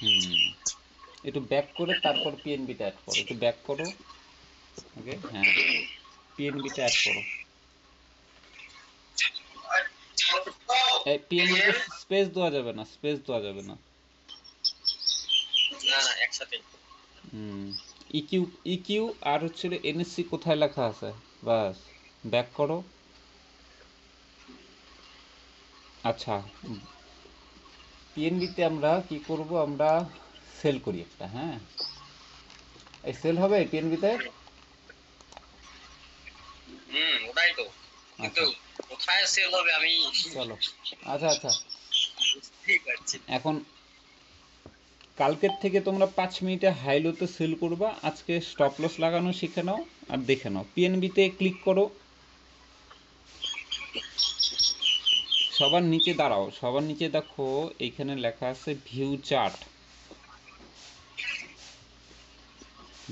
হুম, একটু ব্যাক করে তারপর পিএনবিটা অ্যাড করো, একটু ব্যাক করো। ওকে, হ্যাঁ, পিএনবিটা অ্যাড করো। এই পিএনবিতে স্পেস দেওয়া যাবে না, স্পেস দেওয়া যাবে না। না না একসাথে। হুম, ইকিউ, ইকিউ আর হচ্ছে এনএসসি কোথায় লেখা আছে, বাস ব্যাক করো। আচ্ছা, পিএনবিতে আমরা কি করব, আমরা সেল করি একটা, হ্যাঁ, এই সেল হবে পিএনবিতে। ওটাই তো, কিন্তু আচ্ছা, কোথায় সেল হবে আমি চলো, আচ্ছা আচ্ছা, বুঝতেই পারছি না। এখন কালকের থেকে তোমরা 5 মিনিটে হাইলোতে সেল করবা, আজকে স্টপ লস লাগানো শিখে নাও আর দেখে নাও। পিএনবিতে ক্লিক করো, সবার নিচে দাঁড়াও, সবার নিচে দেখো এইখানে লেখা আছে ভিউ চার্ট।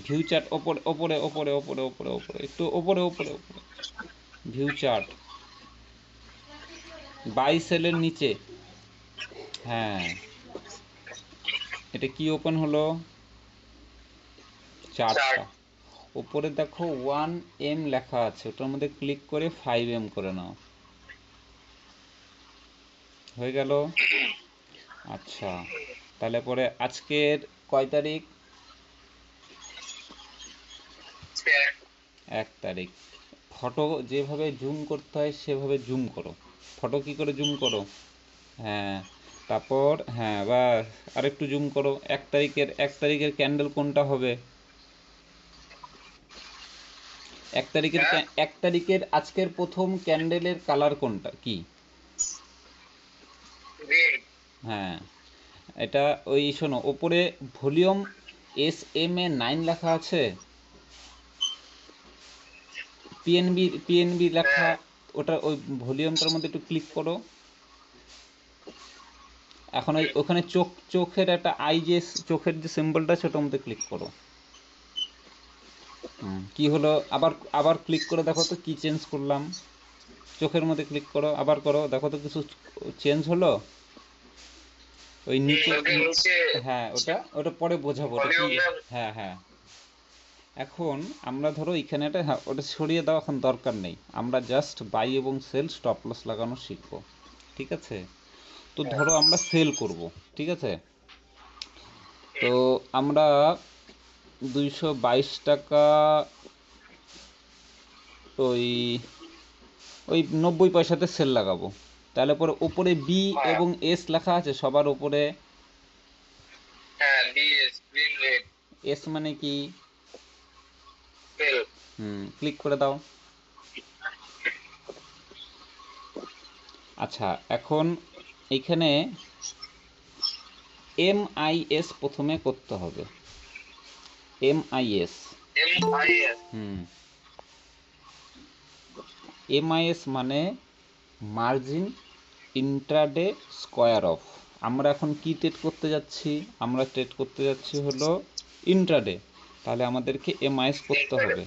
ভিউ চার্ট ওপরে ওপরে ওপরে ওপরে ওপরে ওপরে একটু ওপরে ওপরে ওপরে, ভিউ চার্ট, বাই সেলের নিচে। হ্যাঁ, এটা কি ওপেন হলো, চার্টটা। চার্ট। ওপরে দেখো 1M লেখা আছে, ওটার মধ্যে ক্লিক করে 5M করে নাও, হয়ে গেল। আচ্ছা, তাহলে পরে আজকের কয় তারিখ, 1 তারিখ। ফটো যেভাবে জুম করতে হয় সেভাবে জুম করো। ফটো কি করে জুম করো, হ্যাঁ, তারপর হ্যাঁ বা আরেকটু জুম করো। 1 তারিখের ক্যান্ডেল কোনটা হবে, 1 তারিখের আজকের প্রথম ক্যান্ডেলের কালার কোনটা কি, হ্যাঁ, এটা ওই শোনো ওপরে ভলিউম SM9 লেখা আছে, পিএনবি লেখা, ওটা ওই ভলিউমটার মধ্যে একটু ক্লিক করো। এখন ওই ওখানে চোখের একটা আই, যে চোখের যে সিম্বলটা আছে ওটার মধ্যে ক্লিক করো। কি হলো, আবার আবার ক্লিক করে দেখো তো কি চেঞ্জ করলাম। চোখের মধ্যে ক্লিক করো, আবার করো, দেখো তো কিছু চেঞ্জ হলো ওই নিচে। হ্যাঁ, ওটা ওটা পরে বোঝাবো ওটা কি। হ্যাঁ হ্যাঁ, এখন আমরা ধরো এখানে একটা, হ্যাঁ ওটা সরিয়ে দাও, এখন দরকার নেই, আমরা জাস্ট বাই এবং সেল স্টপ লস লাগানো শিখবো, ঠিক আছে। তো ধরো আমরা সেল করব, ঠিক আছে। তো আমরা 222 টাকা, ওই ওই 90 পয়সাতে সেল লাগাবো। তাহলে পরে ওপরে বি এবং এস লেখা আছে সবার ওপরে। এস মানে কি, ক্লিক করে দাও। আচ্ছা, এখন এইখানে MIS প্রথমে করতে হবে, MIS। হুম, MIS মানে মার্জিন ইন্ট্রাডে স্কোয়ার অফ। আমরা এখন কি ট্রেড করতে যাচ্ছি, আমরা ট্রেড করতে যাচ্ছি হলো ইন্ট্রাডে, তাহলে আমাদেরকে MIS করতে হবে,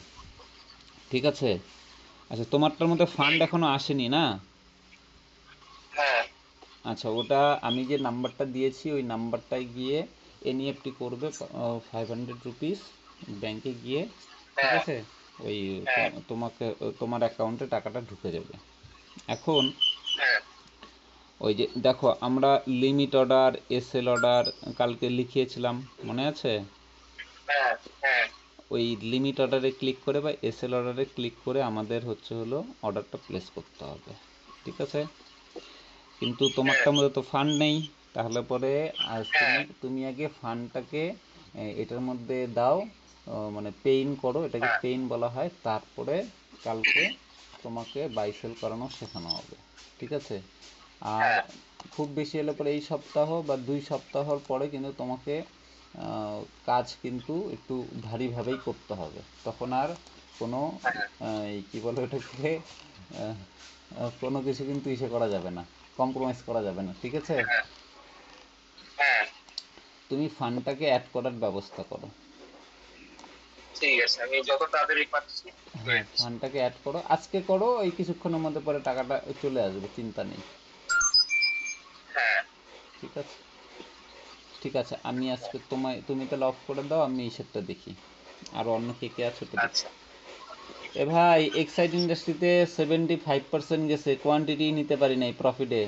ঠিক আছে। আচ্ছা, তোমারটার মধ্যে ফান্ড এখনো আসেনি না। আচ্ছা, ওটা আমি যে নাম্বারটা দিয়েছি ওই নাম্বারটায় গিয়ে NEFT করবে 500 রুপিস ব্যাংকে গিয়ে, ঠিক আছে। ওই তোমাকে তোমার অ্যাকাউন্টে টাকাটা ঢুকে যাবে। এখন ওই যে দেখো আমরা লিমিট অর্ডার, SL অর্ডার কালকে লিখিয়েছিলাম, মনে আছে। ওই লিমিট অর্ডারে ক্লিক করে বা SL অর্ডারে ক্লিক করে আমাদের হচ্ছে হলো অর্ডারটা প্লেস করতে হবে, ঠিক আছে। কিন্তু তোমারটার মধ্যে তো ফান্ড নেই, তাহলে পরে আজ তুমি তুমি আগে ফান্ডটাকে এটার মধ্যে দাও, মানে পেইন করো, এটাকে পেইন বলা হয়, তারপরে কালকে তোমাকে বাই সেল করানো শেখানো হবে, ঠিক আছে। আর খুব বেশি হলে পরে এই সপ্তাহ বা 2 সপ্তাহর পরে কিন্তু তোমাকে কাজ কিন্তু একটু ভারীভাবেই করতে হবে, তখন আর কোনো এই কী বলে ওটাকে, আহ, কোনো কিছু কিন্তু ইসে করা যাবে না, কম্প্রোমাইজ করা যাবে না, ঠিক আছে। তুমি ফান্ডটাকে অ্যাড করার ব্যবস্থা করো। ঠিক আছে, আমি যত তাড়াতাড়ি পারছি করে হ্যাঁ, দিচ্ছি। ফান্ডটাকে অ্যাড করো, আজকে করো, এই কিছুক্ষণের মধ্যে পরে টাকাটা চলে আসবে, চিন্তা নেই, হ্যাঁ, ঠিক আছে। ঠিক আছে, আমি আজকে তুমি তাহলে অফ করে দাও, আমি এই সেটটা দেখি। আর অন্য কে কে আছে তো দেখি। আচ্ছা এ ভাই, এক্সাইড ইন্ডাস্ট্রিতে 75% গেছে, কোয়ান্টিটি নিতে পারি নাই প্রফিটে।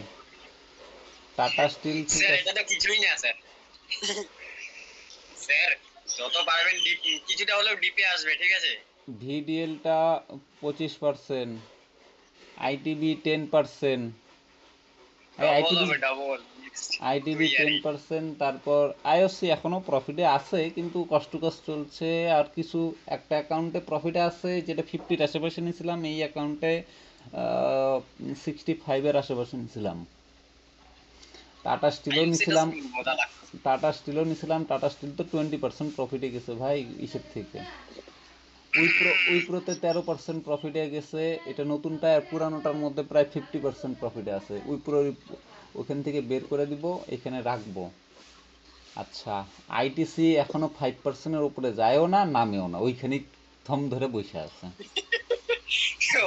টাটা স্টিল ঠিক স্যার আছে। এটা তো কিছুই না স্যার। স্যার যত পারবেন ডিপ কিছুটা হলেও ডিপে আসবে, ঠিক আছে? ভিডিএলটা 25%, আইটিবি 10%, ডবল আইটিবি হবে ডবল। আইটিবি দুই আরই 10%, তারপর আইওসি এখনো প্রফিটে আছে কিন্তু কষ্ট কষ্ট চলছে। আর কিছু একটা অ্যাকাউন্টে প্রফিটে আছে যেটা 50-র আশেপাশে নিয়েছিলাম, এই অ্যাকাউন্টে 65-এর আশেপাশে নিয়েছিলাম। টাটা স্টিলও আইএনসিটা নিয়েছিলাম, মজা লাগছে। টাটা স্টিল তো 20% প্রফিটে গেছে ভাই ইসের থেকে। উইপ্রোতে 13% প্রফিটে গেছে, এটা নতুনটা আর পুরানোটার মধ্যে প্রায় 50% প্রফিটে আছে। উইপ্রো ওখান থেকে বের করে দিব, এখানে রাখবো। আচ্ছা, আইটিসি এখনো 5%-এর উপরে যায়ও না নামেও না, ওইখানেই থম ধরে বসে আছে।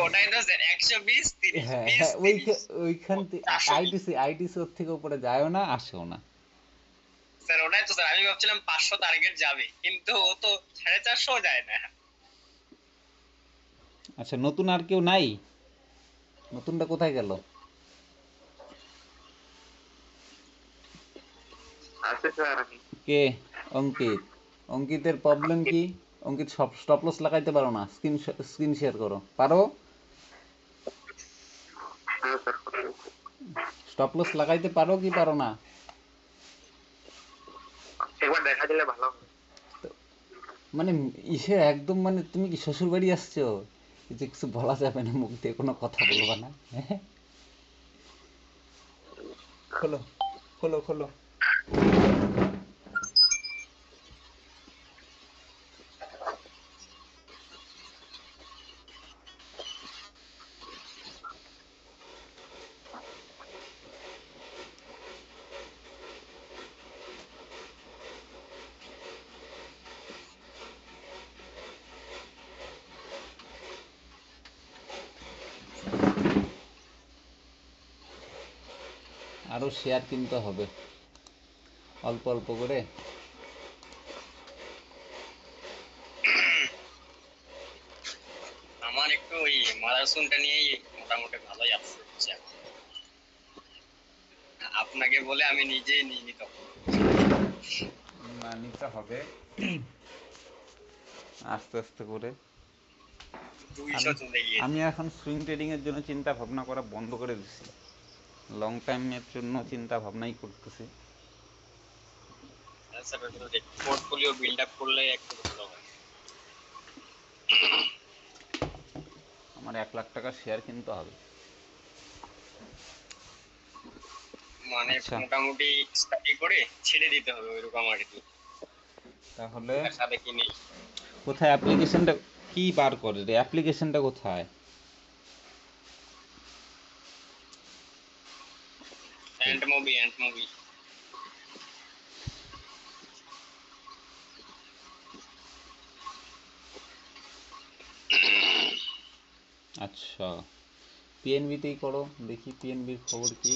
ওটাই তো স্যার 120 30 হ্যাঁ 20 হ্যাঁ, 30 ওইখান থেকে 420। আইটিসি ওর থেকে উপরে যায়ও না আসেও না। স্যার ওটাই তো স্যার, আমি ভাবছিলাম 500 টার্গেট যাবে, কিন্তু ও তো 450 যায় না। আচ্ছা, নতুন আর কেউ নাই? নতুনটা কোথায় গেল? আছে স্যার আমি কে? অঙ্কিত। অঙ্কিতের প্রবলেম কি? অঙ্কিত সব স্টপ লস লাগাইতে পারো না? স্ক্রিন শেয়ার করো, পারো? হ্যাঁ স্যার স্টপ লস লাগাইতে পারো কি পারো না? একবার দেখা দিলে ভালো হবে। তো মানে ইসে একদম, মানে তুমি কি শ্বশুর বাড়ি আসছো? এই যে কিছু বলা যাবে না, মুখ দিয়ে কোনো কথা বলবা না, হ্যাঁ? খোলো, খোলো, খোলো। আরো শেয়ার কিনতে হবে অল্প অল্প করে। আমার একটু ওই মাদারসনটা নিয়েই মোটামুটি ভালোই আছে বুঝছেন? আপনাকে বলে আমি নিজেই নিয়ে নিত। না, নিতে হবে আস্তে আস্তে করে। 200 আমি চলে গিয়েছে। আমি এখন সুইং ট্রেডিং এর জন্য চিন্তা ভাবনা করা বন্ধ করে দিছি, লং টাইমের জন্য চিন্তা ভাবনাই করতেছি। স্যার পোর্টফোলিও বিল্ড আপ করলে একটু ভালো হয়। আমার 1 লাখ টাকার শেয়ার কিনতে হবে। মানে আচ্ছা, মোটামুটি স্টাডি করে ছেড়ে দিতে হবে ওইরকম আর কি। তাহলে তার সাথে কি নেই। কোথায় অ্যাপ্লিকেশনটা? কি বার করে রে অ্যাপ্লিকেশনটা কোথায়? And movie and movie. আচ্ছা, পিএনবিতেই করো, দেখি পিএনবির খবর কি।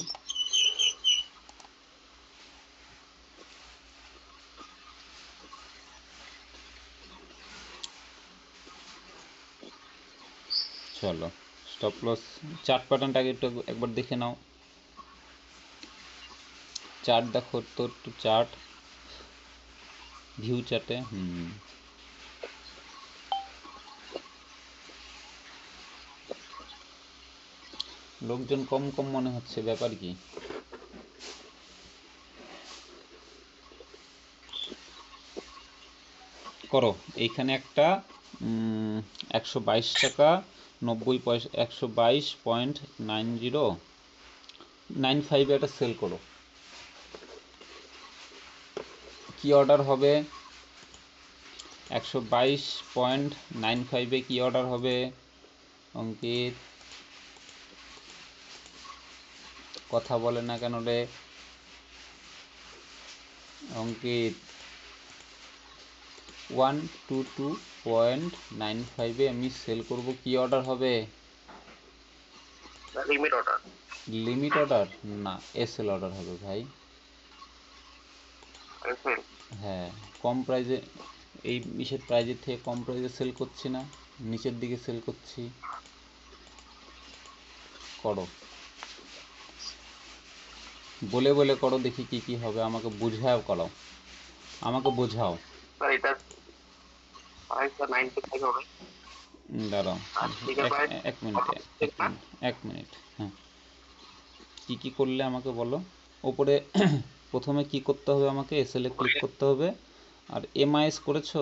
চলো, স্টপ লস চার্ট প্যাটার্নটা আগে একটু একবার দেখে নাও। চার্ট দেখো তো একটু, চার্ট ভিউ চার্টে। লোকজন কম কম মনে হচ্ছে, ব্যাপার কি? করো, এইখানে একটা 122 টাকা 90 পয়সা, 122.9095 একটা সেল করো। কি অর্ডার হবে? 122.95-এ কি অর্ডার হবে অঙ্কিত? কথা বলে না কেন রে অঙ্কিত? 122.95-এ আমি সেল করব, কি অর্ডার হবে? Limit order. লিমিট অর্ডার না, এসএল অর্ডার হবে ভাই। হ্যাঁ, কম প্রাইজে, এই ইসের প্রাইজের থেকে কম প্রাইজে সেল করছি না, নিচের দিকে সেল করছি। করো, বলে বলে করো, দেখি কি কি হবে, আমাকে বুঝাও, করো, আমাকে বোঝাও। স্যার এটা প্রাইস 95 হবে। দাঁড়াও, আর স্টিকার এক প্রাইস এক মিনিট, এক না? মিনিট, এক মিনিট। হ্যাঁ, কি কি করলে আমাকে বলো। ওপরে প্রথমে কি করতে হবে, আমাকে এসএল এ ক্লিক করতে হবে। আর এমআইএস করেছো?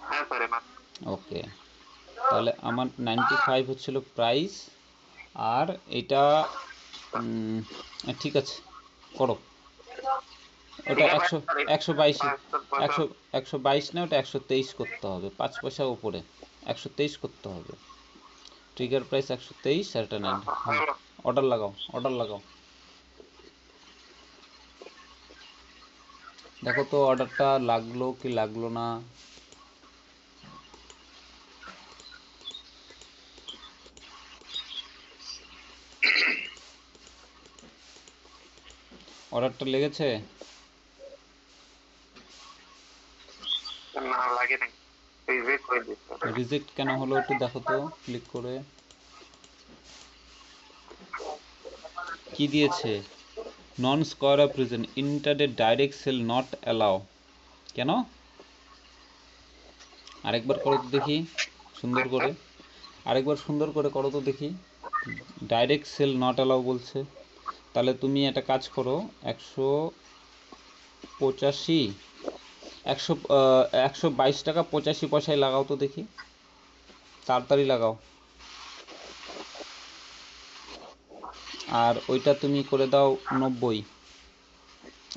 হ্যাঁ স্যার এমআর। ওকে, তাহলে আমার 95 হচ্ছিল প্রাইস। আর এটা ঠিক আছে, করো। ওটা স্টিকার প্রাইস 100, স্যার 122, 500 122 না, ওটা 123 করতে হবে, 5 পয়সা উপরে 123 করতে হবে। ট্রিগার প্রাইস 123 আর এটা 90। হ্যাঁ, অর্ডার লাগাও, অর্ডার লাগাও। দেখো তো অর্ডারটা লাগলো কি লাগলো না। অর্ডারটা লেগেছে? না লাগে নাই, রিজেক্ট করে দিচ্ছে। রিজেক্ট কেন হলো একটু দেখো তো, ক্লিক করে। কি দিয়েছে? Non square off reason, intraday direct sell not allow. কেন? আরেকবার করো তো দেখি, সুন্দর করে, আরেকবার সুন্দর করে করো তো দেখি। ডাইরেক্ট সেল নট অ্যালাউ বলছে। তাহলে তুমি একটা কাজ করো, 185, 122 টাকা 85 পয়সায় লাগাও তো দেখি, তাড়াতাড়ি লাগাও। আর ওইটা তুমি করে দাও 90,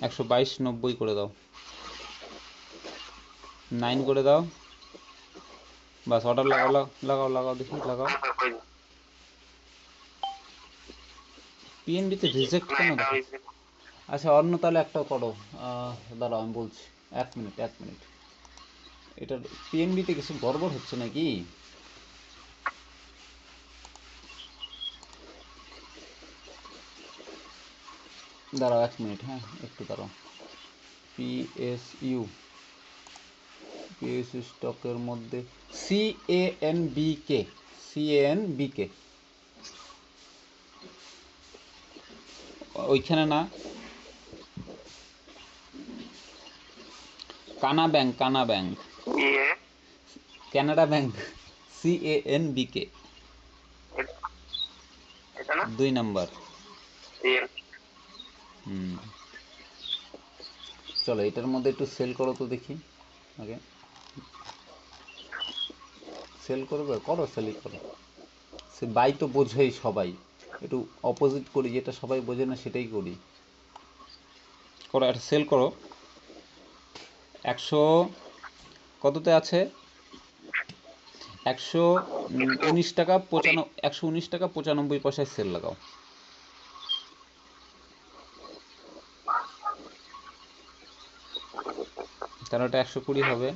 122 90 করে দাও, 9 করে দাও। বাস, অর্ডার লাগাও, লাগাও লাগাও দেখি, লাগাও। পিএনবিতে রিজেক্ট না কেন এটা দেখাচ্ছে? আচ্ছা, অন্য তাহলে একটা করো। দাঁড়াও, আমি বলছি, এক মিনিট, এক মিনিট। এটার পিএনবিতে কিছু গড়বড় হচ্ছে নাকি? দাঁড়াও এক মিনিট, হ্যাঁ একটু দাঁড়াও। পিএসইউ, পিএসইউ স্টকের মধ্যে সিএএনবিকে, সিএএনবিকে ওইখানে না, কানা ব্যাংক, কানা ব্যাংক, ইয়ে কানাডা ব্যাংক, সিএএনবিকে এটা না 2 নাম্বার। ইয়ে হুম, চলো এটার মধ্যে একটু সেল করো তো দেখি আগে। সেল করবে, করো, সেলই করো। সে বাই তো বোঝেই সবাই, একটু অপোজিট করি, যেটা সবাই বোঝে না সেটাই করি। করো, একটা সেল করো। 100 কততে আছে? 119 টাকা 119 টাকা 95 পয়সায় সেল লাগাও। তাহলে ওটা 120 হবে।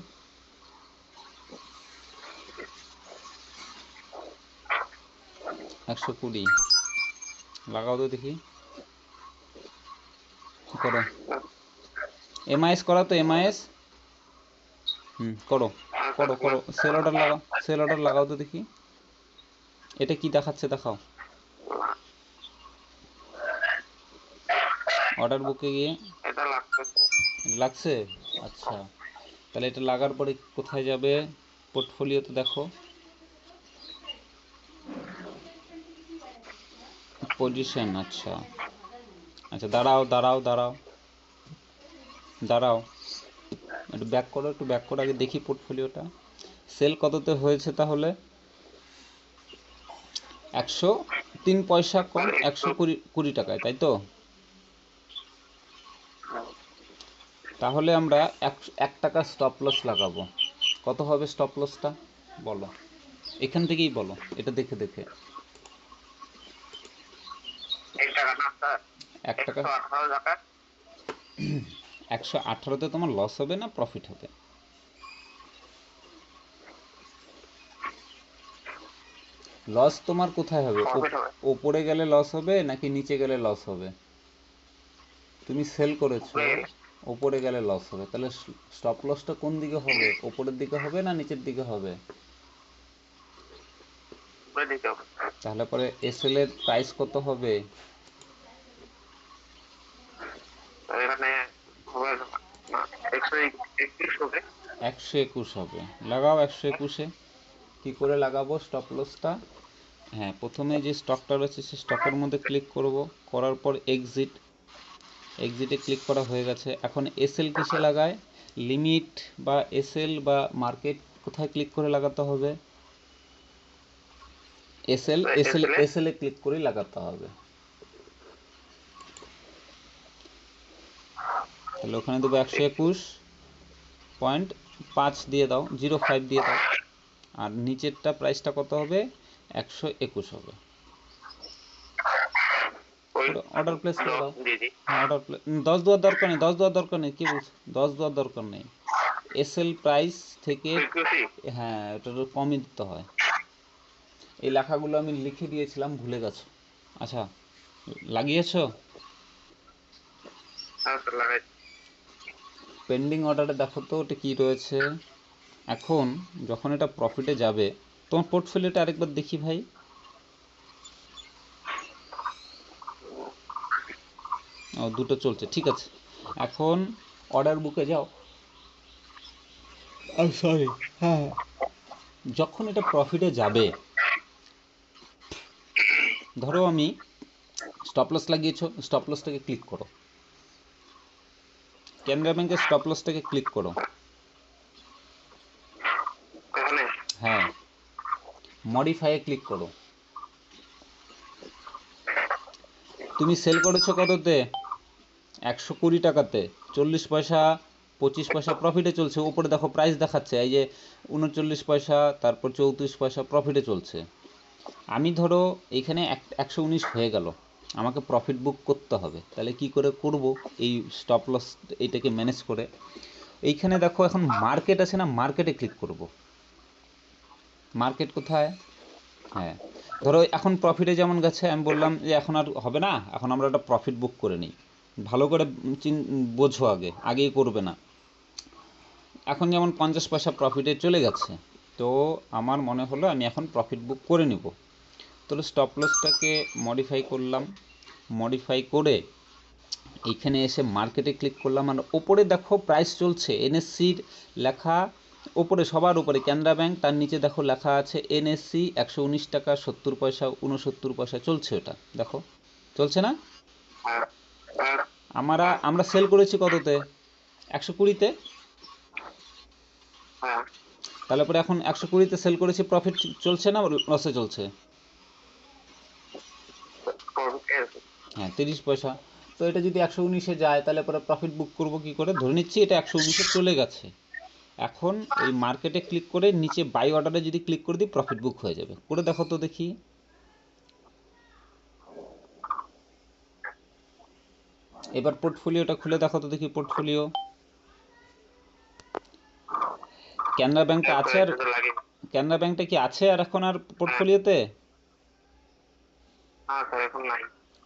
120 লাগাও তো দেখি, করো। এমআইএস করা তো, এমআইএস। করো, করো, করো, সেল অর্ডার লাগাও, সেল অর্ডার লাগাও তো দেখি। এটা কি দেখাচ্ছে দেখাও, অর্ডার বুকে গিয়ে। এটা লাগছে। লাগছে? আচ্ছা, তাহলে এটা লাগার পরে কোথায় যাবে? পোর্টফোলিওতে দেখো, পজিশন। আচ্ছা, আচ্ছা, দাঁড়াও দাঁড়াও দাঁড়াও দাঁড়াও, একটু ব্যাক করো, একটু ব্যাক করো, আগে দেখি পোর্টফোলিওটা। সেল কততে হয়েছে তাহলে? 103 পয়সা কম, 120 টাকায়, তাই তো? তাহলে আমরা 1 টাকা স্টপ লস লাগাবো। কত হবে স্টপ লসটা বলো, এখান থেকেই বলো, এটা দেখে দেখে। 1 টাকা না স্যার, 1 টাকা, 118 টাকা। 118তে তোমার লস হবে না প্রফিট হবে? লস তোমার কোথায় হবে? প্রফিট হবে। ওপরে গেলে লস হবে নাকি নিচে গেলে লস হবে? তুমি সেল করেছো, ওপরে গেলে লস হবে, তাহলে স্টপ লসটা কোন দিকে হবে? ওপরের দিকে হবে না নিচের দিকে হবে? করে দিতে হবে। তাহলে পরে এসএল এর প্রাইস কত হবে? আর এখানে হবে না 131 হবে। 121 হবে। লাগাও 121-এ। কি করে লাগাবো স্টপ লসটা? হ্যাঁ, প্রথমে যে স্টকটা রয়েছে সেই স্টকের মধ্যে ক্লিক করব, করার পর এক্সিটে ক্লিক করা হয়ে গেছে। এখন এসএল কিসে লাগায়? লিমিট বা এসএল বা মার্কেট কোথায় ক্লিক করে লাগাতে হবে? এসএল এ ক্লিক করেই লাগাতে হবে। তাহলে ওখানে দেবো 121.5 দিয়ে দাও, 05 দিয়ে দাও। আর নিচেরটা প্রাইসটা কত হবে? 121 হবে। অর্ডার প্লেস করে দাও। হ্যাঁ, অর্ডার প্লেস 10 দেওয়ার দরকার নেই, 10 দেওয়ার দরকার নেই। কি বলছো? 10 দেওয়ার দরকার নেই। এসএল প্রাইস থেকে হ্যাঁ, এটা তো কমই দিতে হয়। এই লেখাগুলো আমি লিখে দিয়েছিলাম, ভুলে গেছো। আচ্ছা, লাগিয়েছো? হ্যাঁ স্যার লাগাই। পেন্ডিং অর্ডারে দেখো তো ওটা কি রয়েছে। এখন যখন এটা প্রফিটে যাবে, তোমার পোর্টফোলিওটা আরেকবার দেখি ভাই। ও, দুটো চলছে, ঠিক আছে। এখন অর্ডার বুকে যাও। সরি, হ্যাঁ, যখন এটা প্রফিটে যাবে, ধরো আমি স্টপ লস লাগিয়েছো, স্টপ লসটাকে ক্লিক করো, কেনরা ব্যাংকের স্টপ লসটাকে ক্লিক করো। এখানে হ্যাঁ, মডিফাইয়ে ক্লিক করো। তুমি সেল করেছো কততে? 120 টাকাতে। 40 পয়সা 25 পয়সা প্রফিটে চলছে। উপরে দেখো প্রাইস দেখাচ্ছে, এই যে 39 পয়সা, তারপর 34 পয়সা প্রফিটে চলছে। আমি ধরো এইখানে 119 হয়ে গেল, আমাকে প্রফিট বুক করতে হবে। তাহলে কি করে করব এই স্টপ লস এইটাকে ম্যানেজ করে? এইখানে দেখো এখন মার্কেট আছে না, মার্কেটে ক্লিক করব। মার্কেট কোথায়? হ্যাঁ, ধরো এখন প্রফিটে যেমন গেছে, আমি বললাম যে এখন আর হবে না, এখন আমরা একটা প্রফিট বুক করে নিই। ভালো করে বোঝো, আগেই করবে না। এখন যেমন 50 পয়সা প্রফিটে চলে গেছে, তো আমার মনে হলো আমি এখন প্রফিট বুক করে নিব। তাহলে স্টপ লসটাকে মডিফাই করলাম, মডিফাই করে এইখানে এসে মার্কেটে ক্লিক করলাম। আর ওপরে দেখো প্রাইস চলছে, এনএসসির লেখা ওপরে, সবার উপরে ক্যানারা ব্যাংক, তার নিচে দেখো লেখা আছে এনএসসি 119 টাকা 70 পয়সা 69 পয়সা চলছে। ওটা দেখো চলছে না? আমরা সেল করেছি কততে? 120-তে। তাহলে পরে এখন 120-তে সেল করেছি, প্রফিট চলছে না লসে চলছে? হ্যাঁ, 30 পয়সা। তো এটা যদি 119-এ যায়, তাহলে পরে প্রফিট বুক করব কি করে? ধরে নিচ্ছি এটা 119-এ চলে গেছে। এখন এই মার্কেটে ক্লিক করে নিচে বাই অর্ডারে যদি ক্লিক করে দিই, প্রফিট বুক হয়ে যাবে। করে দেখো তো দেখি। এবার পোর্টফোলিওটা খুলে দেখো তো দেখি, পোর্টফোলিও ক্যানারা ব্যাংকটা আছে? আর ক্যানারা ব্যাংকটা কি আছে আর এখন আর পোর্টফোলিওতে?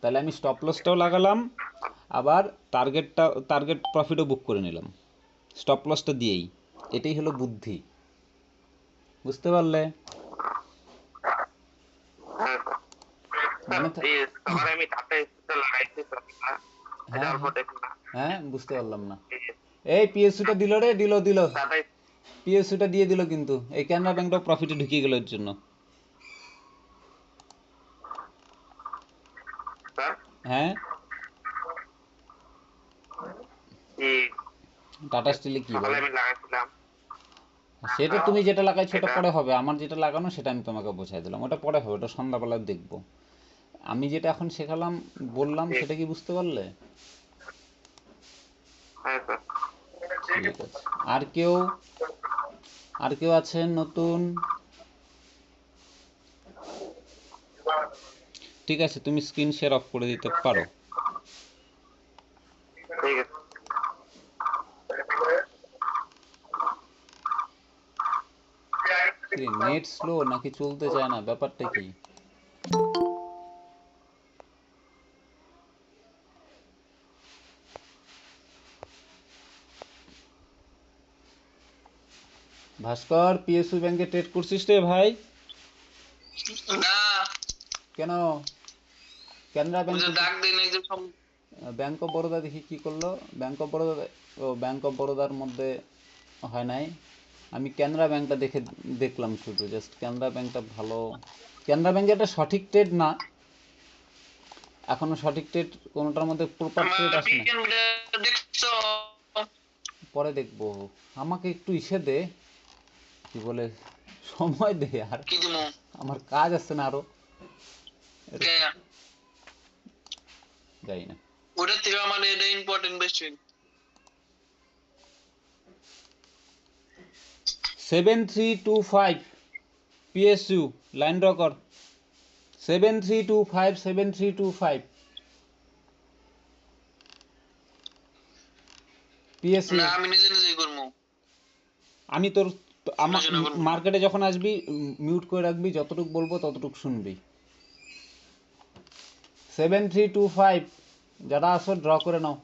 তাহলে আমি স্টপ লসটাও লাগালাম, আবার টার্গেট প্রফিটও বুক করে নিলাম স্টপ লসটা দিয়েই। এটাই হলো বুদ্ধি, বুঝতে পারলে? হ্যাঁ, বুঝতে পারলাম না। এই পিএসসিটা দিল রে, দিল পিএসসিটা দিয়ে দিল, কিন্তু এই ক্যানারা ব্যাংকটাও প্রফিটে ঢুকিয়ে গেল এর জন্য। হ্যাঁ, টাটা স্টিলে কি বলে? সেটা তুমি যেটা লাগাইছো ওটা পরে হবে, আমার যেটা লাগানো সেটা আমি তোমাকে বোঝাই দিলাম, ওটা পরে হবে, ওটা সন্ধ্যাবেলা দেখবো। আমি যেটা এখন শেখালাম বললাম, সেটা কি বুঝতে পারলে? ঠিক আছে। আর কেউ আছেন নতুন? ঠিক আছে, তুমি স্ক্রিন শেয়ার অফ করে দিতে পারো। নেট স্লো নাকি চলতে চায় না, ব্যাপারটা কি? ভাস্কর, পিএসইউ ব্যাংকে ট্রেড করছিস রে ভাই? না, কেন? কেনরা ওই যে ব্যাংকে ডাক দেয় নাই যে ব্যাংক অফ বরোদা দেখি কি করলো। ব্যাংক অফ বরোদা, ও ব্যাংক অফ বরোদার মধ্যে হয় নাই। আমি ক্যানারা ব্যাংকটা দেখলাম শুধু, জাস্ট ক্যানারা ব্যাংকটা ভালো। ক্যানারা ব্যাংকে একটা সঠিক ট্রেড না, এখনো সঠিক ট্রেড কোনোটার মধ্যে প্রপার ট্রেড আসে না। দেখছো? পরে দেখবো। আমাকে একটু ইসে দে, কি বলে, সময় দে আর, কি দিমু? আমার কাজ আছে না আরো। কে? যাই না। ওটা থেকে আমার এটা ইম্পর্টেন্ট বেশি। 7325 পিএসইউ লাইন ড্র কর। 7325 পিএসইউ। না, আমি নিজে নিজেই করবো। আমি তোর আমার শোনা করবো। মার্কেটে যখন আসবি মিউট করে রাখবি, যতটুকু বলবো ততটুকু শুনবি। 7325 যারা আসো ড্র করে নাও।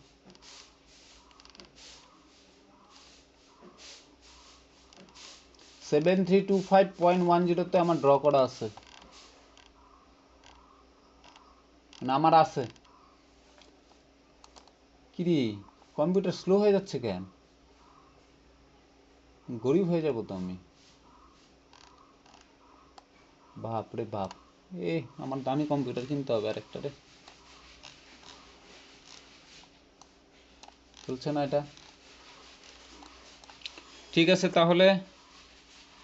7325.10 তে আমার ড্র করা আছে, না আমার আছে। কিরে, কম্পিউটার স্লো হয়ে যাচ্ছে কেন? গরিব হয়ে যাবো তো আমি। বাপ রে বাপ, এ আমার দামি কম্পিউটার কিনতে হবে আরেকটা রে। চলছে না এটা। ঠিক আছে তাহলে